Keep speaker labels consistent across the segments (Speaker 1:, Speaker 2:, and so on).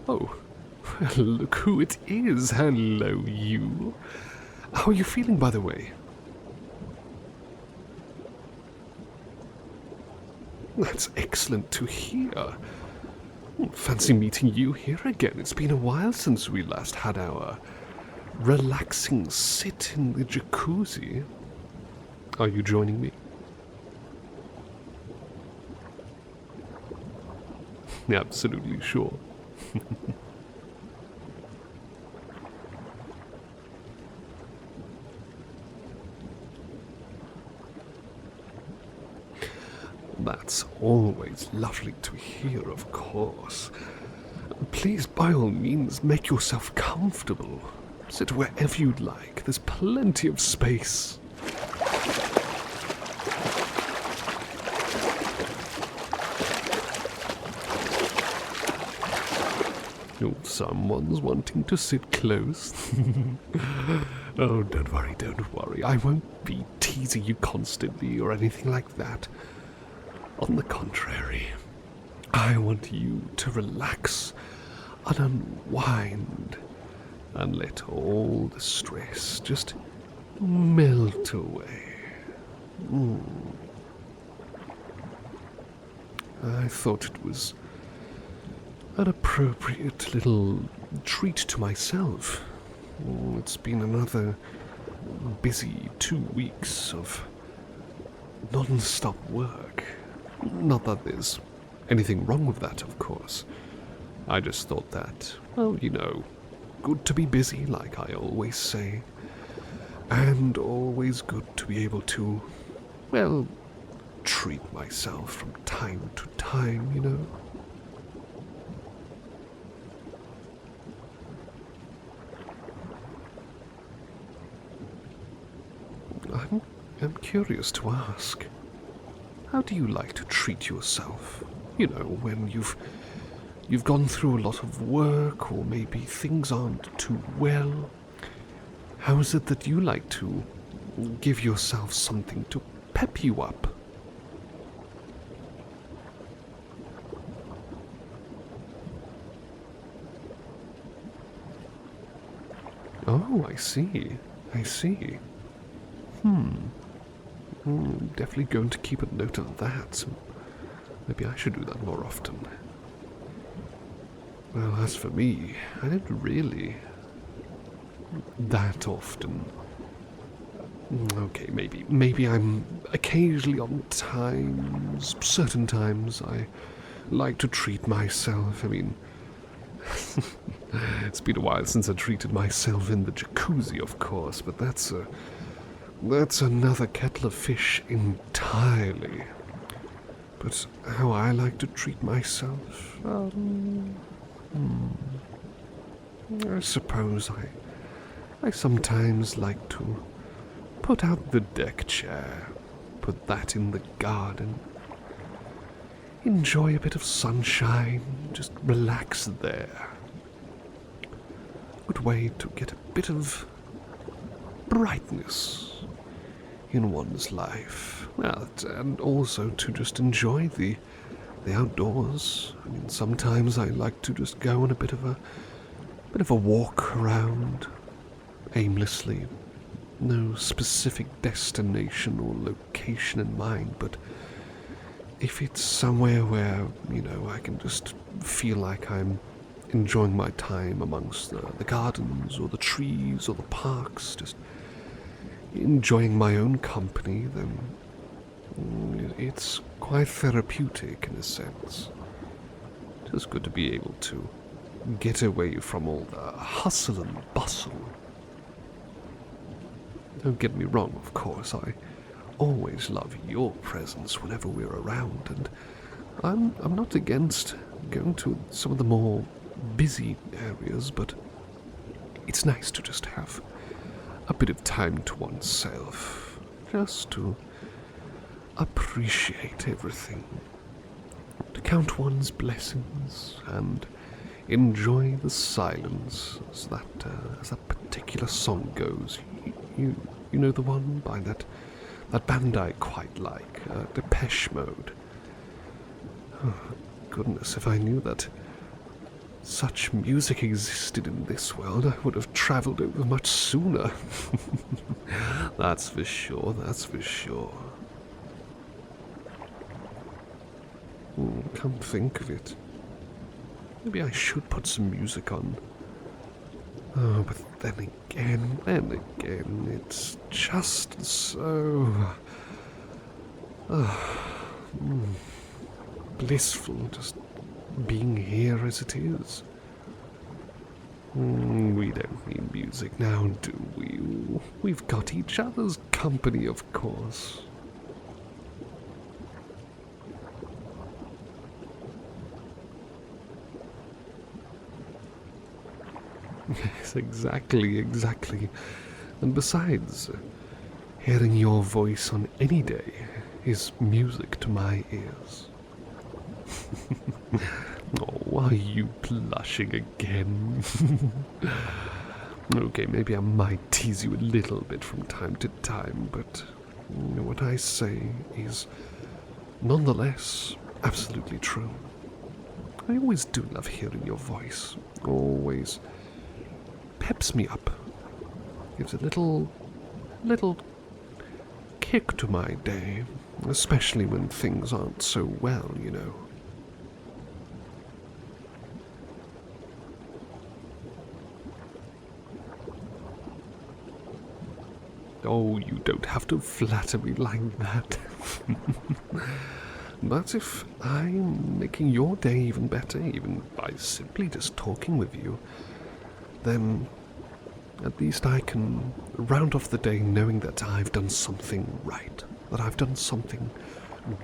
Speaker 1: Oh, well, look who it is. Hello, you. How are you feeling, by the way? That's excellent to hear. Fancy meeting you here again. It's been a while since we last had our relaxing sit in the jacuzzi. Are you joining me? Absolutely sure. That's always lovely to hear, of course. Please, by all means, make yourself comfortable. Sit wherever you'd like. There's plenty of space. Oh, someone's wanting to sit close. Oh, don't worry. I won't be teasing you constantly or anything like that. On the contrary, I want you to relax and unwind and let all the stress just melt away. I thought it was an appropriate little treat to myself. It's been another busy 2 weeks of non-stop work. Not that there's anything wrong with that, of course. I just thought that, well, you know, good to be busy, like I always say, and always good to be able to, well, treat myself from time to time, you know. I'm curious to ask, how do you like to treat yourself? You know, when you've gone through a lot of work, or maybe things aren't too well. How is it that you like to give yourself something to pep you up? Oh, I see. Definitely going to keep a note of that. Maybe I should do that more often. Well, as for me, I don't really that often. Okay, maybe I'm occasionally on times, certain times I like to treat myself. I mean, it's been a while since I treated myself in the jacuzzi, of course, but that's another kettle of fish entirely. But how I like to treat myself, I suppose I sometimes like to put out the deck chair, put that in the garden, enjoy a bit of sunshine, just relax there. Good way to get a bit of brightness in one's life, and also to just enjoy the outdoors. I mean, sometimes I like to just go on a bit of a walk around aimlessly. No specific destination or location in mind, but if it's somewhere where, you know, I can just feel like I'm enjoying my time amongst the gardens or the trees or the parks, just enjoying my own company, then it's quite therapeutic in a sense. Just good to be able to get away from all the hustle and bustle. Don't get me wrong, of course, I always love your presence whenever we're around, and I'm not against going to some of the more busy areas, but it's nice to just have a bit of time to oneself, just to appreciate everything, to count one's blessings and enjoy the silence, as that particular song goes. You know the one by that band I quite like, Depeche Mode. Oh, goodness, if I knew that such music existed in this world, I would have travelled over much sooner. That's for sure, that's for sure. Come think of it. Maybe I should put some music on. Oh, but then again, it's just so... blissful, just being here as it is. We don't need music now, do we? We've got each other's company, of course. Yes, exactly. And besides, hearing your voice on any day is music to my ears. Oh, are you blushing again? Okay, maybe I might tease you a little bit from time to time, but what I say is nonetheless absolutely true. I always do love hearing your voice. Always peps me up. Gives a little kick to my day, especially when things aren't so well, you know. Oh, you don't have to flatter me like that. But if I'm making your day even better, even by simply just talking with you, then at least I can round off the day knowing that I've done something right, that I've done something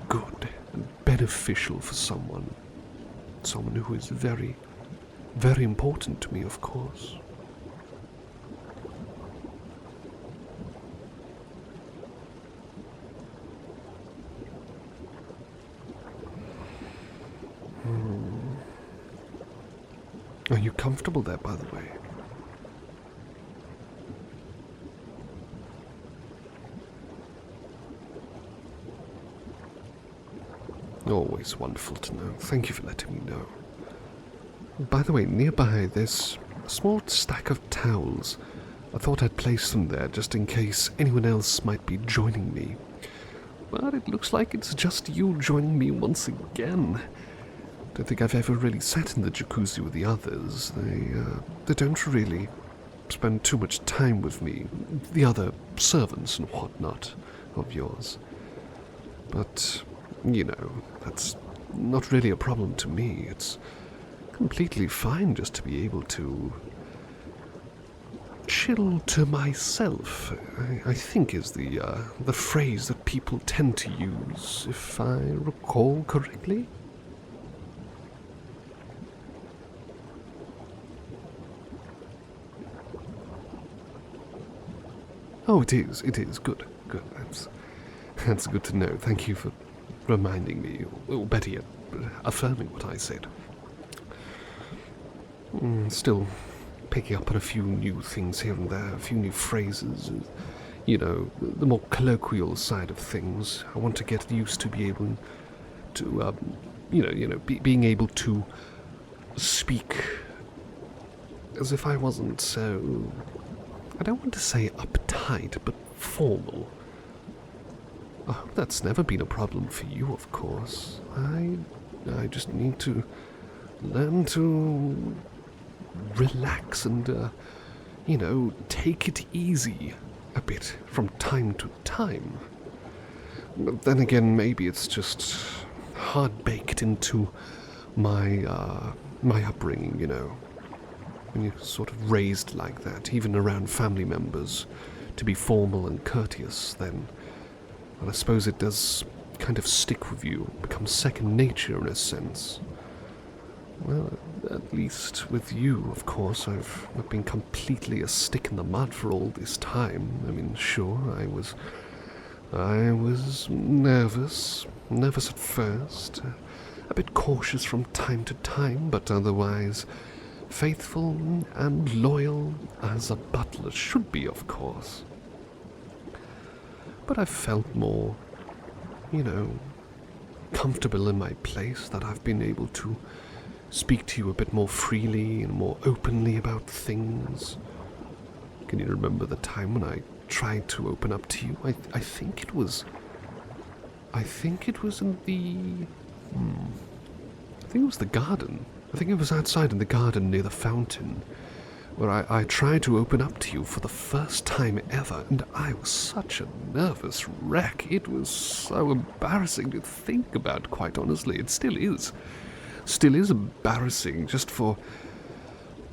Speaker 1: good and beneficial for someone who is very, very important to me, of course. Are you comfortable there, by the way? Always wonderful to know. Thank you for letting me know. By the way, nearby there's a small stack of towels. I thought I'd place them there just in case anyone else might be joining me. But it looks like it's just you joining me once again. Don't think I've ever really sat in the jacuzzi with the others. They don't really spend too much time with me, the other servants and whatnot of yours. But, you know, that's not really a problem to me. It's completely fine just to be able to chill to myself, I think is the phrase that people tend to use, if I recall correctly. Oh, it is. Good. That's good to know. Thank you for reminding me, or better yet, affirming what I said. Still picking up on a few new things here and there, a few new phrases, you know, the more colloquial side of things. I want to get used to be able to, being able to speak as if I wasn't so, I don't want to say uptight, but formal. I hope that's never been a problem for you, of course. I just need to learn to relax and, take it easy a bit from time to time. But then again, maybe it's just hard-baked into my upbringing, you know. When you're sort of raised like that, even around family members, to be formal and courteous, then I suppose it does kind of stick with you, become second nature in a sense. Well, at least with you, of course, I've not been completely a stick in the mud for all this time. I mean, sure, I was nervous at first, a bit cautious from time to time, but otherwise faithful and loyal as a butler should be, of course. But I've felt more, comfortable in my place, that I've been able to speak to you a bit more freely and more openly about things. Can you remember the time when I tried to open up to you? I think it was in the... I think it was the garden. I think it was outside in the garden near the fountain, where I tried to open up to you for the first time ever, and I was such a nervous wreck. It was so embarrassing to think about, quite honestly. It still is. Still is embarrassing, just for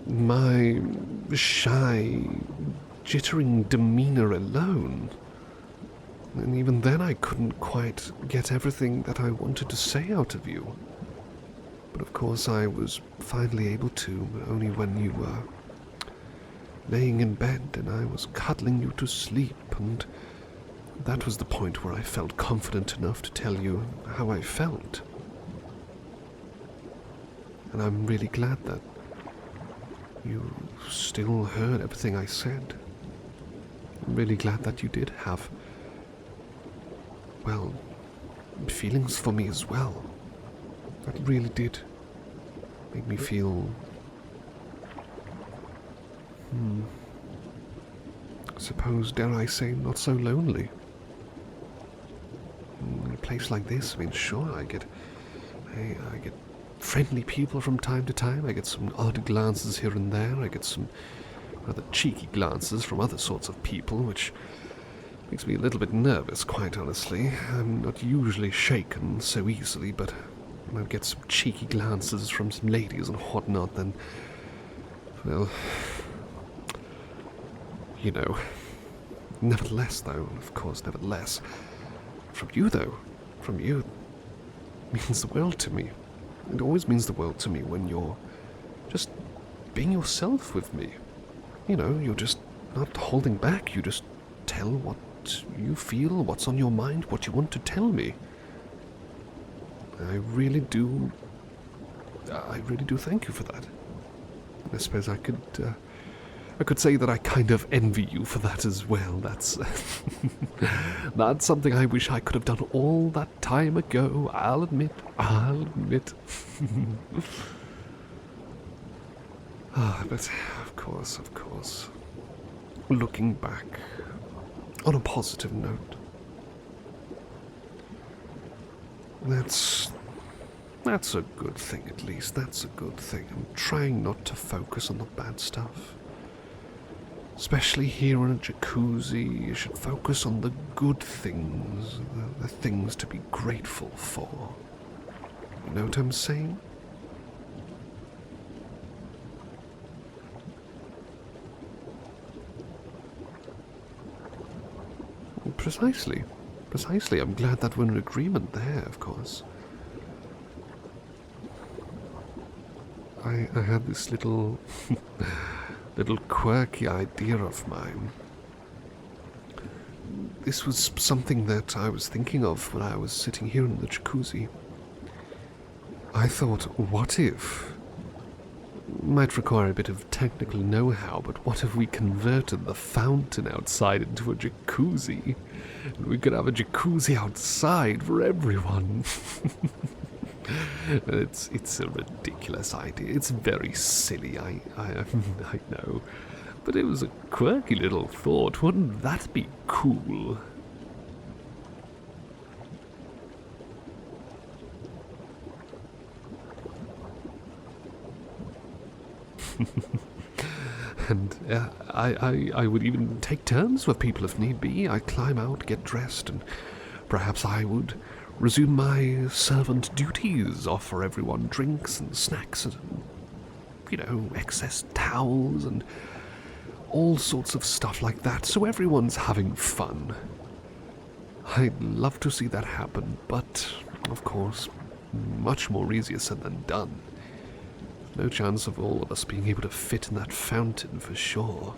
Speaker 1: my shy, jittering demeanor alone. And even then I couldn't quite get everything that I wanted to say out of you. But of course I was finally able to, only when you were laying in bed and I was cuddling you to sleep, and that was the point where I felt confident enough to tell you how I felt. And I'm really glad that you still heard everything I said. I'm really glad that you did have, well, feelings for me as well. That really did make me feel, I suppose, dare I say, not so lonely. In a place like this, I mean, sure, I get friendly people from time to time. I get some odd glances here and there. I get some rather cheeky glances from other sorts of people, which makes me a little bit nervous, quite honestly. I'm not usually shaken so easily, but when I get some cheeky glances from some ladies and whatnot, then, well, you know. Nevertheless, though, of course, nevertheless, from you, means the world to me. It always means the world to me when you're just being yourself with me. You know, you're just not holding back. You just tell what you feel, what's on your mind, what you want to tell me. I really do thank you for that. I suppose I could say that I kind of envy you for that as well. That's that's something I wish I could have done all that time ago. I'll admit. But of course, looking back on a positive note, that's a good thing, at least. That's a good thing. I'm trying not to focus on the bad stuff. Especially here in a jacuzzi, you should focus on the good things, the things to be grateful for. You know what I'm saying? Precisely. I'm glad that we're in agreement there, of course. I had this little quirky idea of mine. This was something that I was thinking of when I was sitting here in the jacuzzi. I thought, what if... Might require a bit of technical know-how, but what if we converted the fountain outside into a jacuzzi? And we could have a jacuzzi outside for everyone. It's a ridiculous idea. It's very silly, I know. But it was a quirky little thought. Wouldn't that be cool? And I would even take turns with people if need be. I'd climb out, get dressed, and perhaps I would resume my servant duties, offer everyone drinks and snacks and, you know, excess towels and all sorts of stuff like that, so everyone's having fun. I'd love to see that happen, but, of course, much more easier said than done. No chance of all of us being able to fit in that fountain for sure.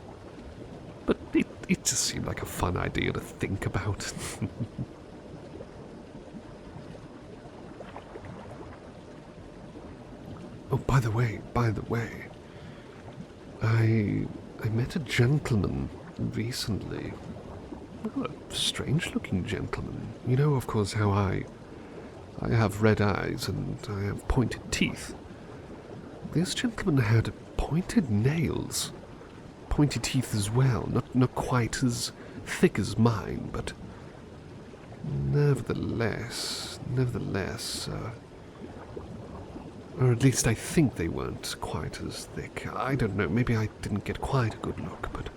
Speaker 1: But it just seemed like a fun idea to think about. Oh, by the way, I met a gentleman recently. Well, a strange-looking gentleman. You know, of course, how I have red eyes and I have pointed teeth. this gentleman had pointed nails, pointed teeth as well, not quite as thick as mine, but nevertheless, or at least I think they weren't quite as thick. I don't know, maybe I didn't get quite a good look, but...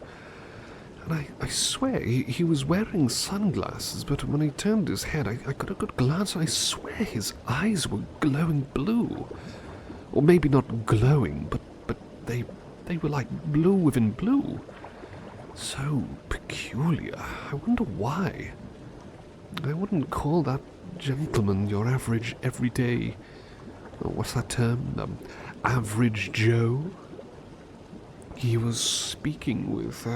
Speaker 1: And I swear, he was wearing sunglasses, but when he turned his head, I got a good glance, and I swear his eyes were glowing blue. Or maybe not glowing, but they were like blue within blue. So peculiar. I wonder why. I wouldn't call that gentleman your average, everyday... what's that term? Average Joe? He was speaking with...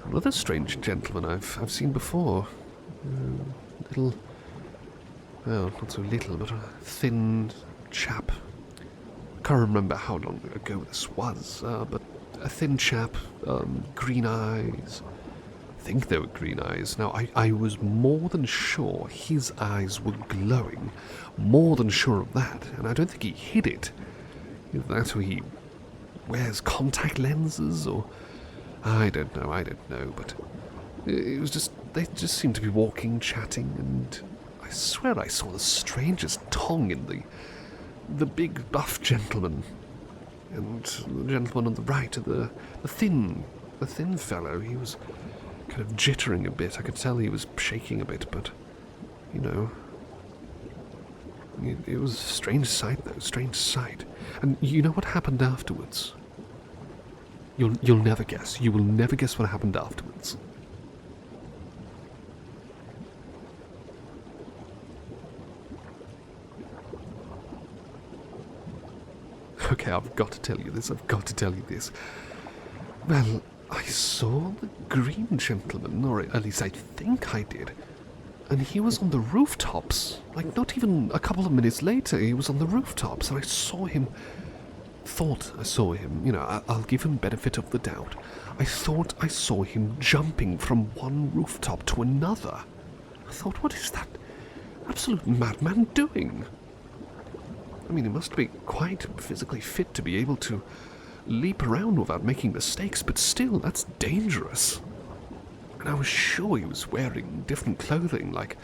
Speaker 1: another strange gentleman I've seen before. Little, well, not so little, but a thin chap. Can't remember how long ago this was, but a thin chap, green eyes. I think they were green eyes. Now, I was more than sure his eyes were glowing. More than sure of that, and I don't think he hid it. Either that or he wears contact lenses, or... I don't know, but it was just, they just seemed to be walking, chatting, and I swear I saw the strangest tongue in the big buff gentleman, and the gentleman on the right, the thin fellow. He was kind of jittering a bit. I could tell he was shaking a bit, but, you know, it was a strange sight, though, strange sight. And you know what happened afterwards? You'll never guess. You will never guess what happened afterwards. Okay, I've got to tell you this. Well, I saw the green gentleman, or at least I think I did, and he was on the rooftops. Like, not even a couple of minutes later, he was on the rooftops, and I saw him... you know, I'll give him benefit of the doubt. I thought I saw him jumping from one rooftop to another. I thought, what is that absolute madman doing? I mean, he must be quite physically fit to be able to leap around without making mistakes, but still, that's dangerous. And I was sure he was wearing different clothing, like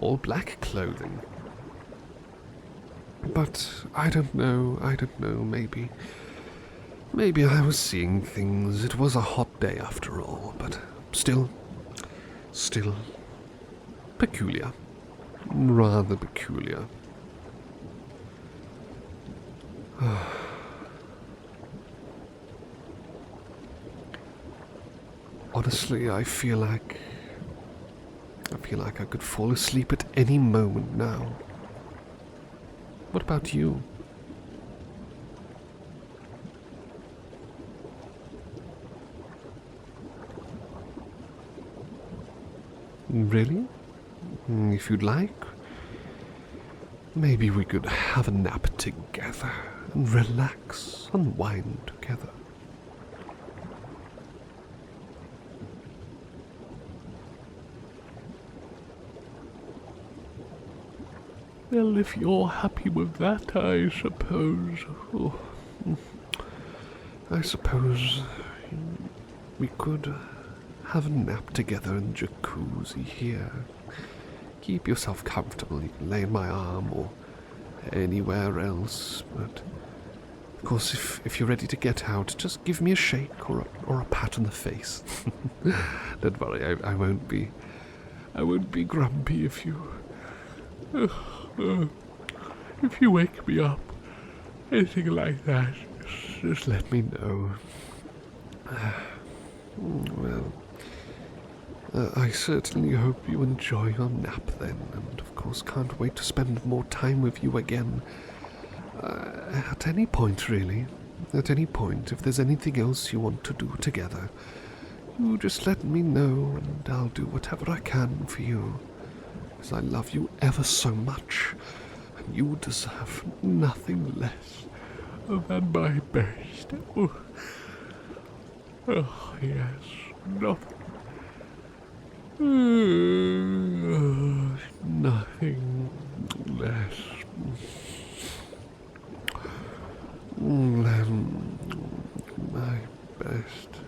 Speaker 1: all black clothing. But I don't know, maybe I was seeing things. It was a hot day after all, but still peculiar. Rather peculiar. Honestly, I feel like I could fall asleep at any moment now. What about you? Really? If you'd like, maybe we could have a nap together and relax, unwind together. Well, if you're happy with that, I suppose... I suppose we could have a nap together in the jacuzzi here. Keep yourself comfortable. You can lay in my arm or anywhere else. But, of course, if you're ready to get out, just give me a shake or a pat on the face. Don't worry, I won't be grumpy if you... if you wake me up, anything like that, just let me know. Well, I certainly hope you enjoy your nap then, and of course can't wait to spend more time with you again. At any point, really. At any point, if there's anything else you want to do together, you just let me know, and I'll do whatever I can for you. Because I love you ever so much, and you deserve nothing less than my best. Oh yes, nothing. Nothing less. My best.